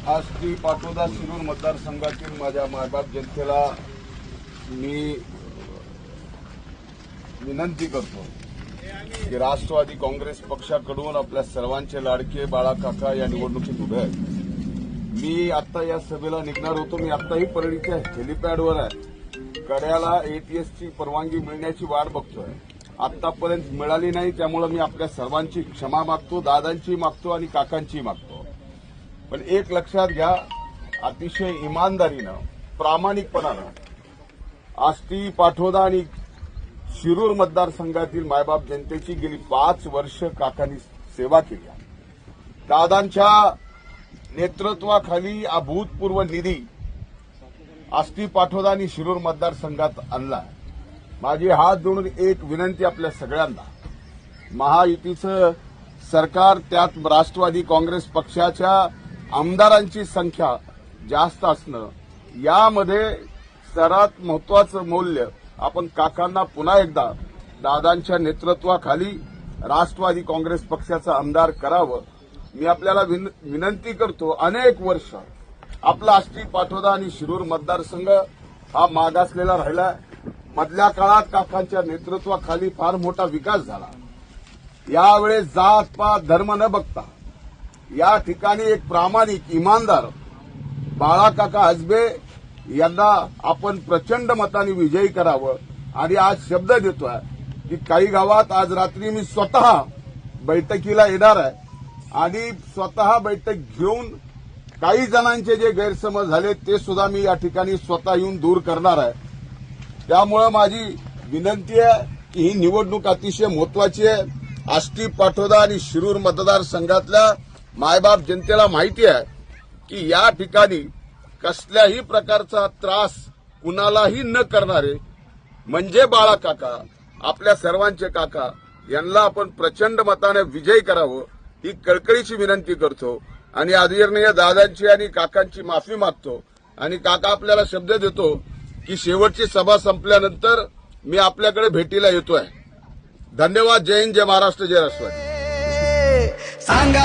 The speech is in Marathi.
आज ती पाटोदा शिरूर मतदारसंघातील माझ्या मायबाप जनतेला मी विनंती करतो की राष्ट्रवादी काँग्रेस पक्षाकडून आपल्या सर्वांचे लाडके बाळा काका या निवडणुकीत उभे आहेत। मी आता या सभेला निघणार होतो। मी आताही परळीच्या हेलिपॅडवर आहे। कड्याला एटीएसची परवानगी मिळण्याची वाट बघतोय। आतापर्यंत मिळाली नाही, त्यामुळे मी आपल्या सर्वांची क्षमा मागतो, दादांची मागतो आणि काकांची मागतो। पण एक लक्षात घ्या, अतिशय इमानदारीनं प्रामाणिकपणानं आष्टी पाटोदा आणि शिरूर मतदारसंघातील मायबाप जनतेची गेली 5 वर्ष काकांनी सेवा केली आहे। दादांच्या नेतृत्वाखाली अभूतपूर्व निधी आष्टी पाटोदा आणि शिरूर मतदारसंघात आणला। माझी हात जोडून एक विनंती आपल्या सगळ्यांना, महायुतीचं सरकार, त्यात राष्ट्रवादी काँग्रेस पक्षाच्या आमदारांची संख्या जास्त असणं, यामध्ये सर्वात महत्वाचं मौल्य आपण काकांना पुन्हा एकदा दादांच्या नेतृत्वाखाली राष्ट्रवादी काँग्रेस पक्षाचा आमदार करावं। मी आपल्याला विनंती करतो, अनेक वर्ष आपला आष्टी पाटोदा आणि शिरूर मतदारसंघ हा मागासलेला राहिला। मधल्या काळात काकांच्या नेतृत्वाखाली फार मोठा विकास झाला। यावेळेस जात पात धर्म न बघता या ठिकाणी एक प्रामाणिक इमानदार बाळा काका हसबे यांना आपण प्रचंड मताने विजयी करावं। आणि आज शब्द देतोय की काही गावात आज रात्री मी स्वतः बैठकीला येणार आहे आणि स्वतः बैठक घेऊन काही जणांचे जे गैरसमज झाले ते सुद्धा मी या ठिकाणी स्वतः येऊन दूर करणार आहे। त्यामुळे माझी विनंती आहे की ही निवडणूक अतिशय महत्वाची आहे। आष्टी पाटोदा आणि शिरूर मतदारसंघातल्या मायबाप जनतेला माहिती आहे की या ठिकाणी कसल्याही प्रकारचा त्रास कुणालाही न करणारे म्हणजे बाळा काका, आपल्या सर्वांचे काका, यांना आपण प्रचंड मताने विजयी करावं ही कळकळीची विनंती करतो। आणि आदरणीय दादांची आणि काकांची माफी मागतो। आणि काका आपल्याला शब्द देतो की शेवटची सभा संपल्यानंतर मी आपल्याकडे भेटीला येतोय। धन्यवाद। जय हिंद, जय महाराष्ट्र, जय राष्ट्रवादी। सांगा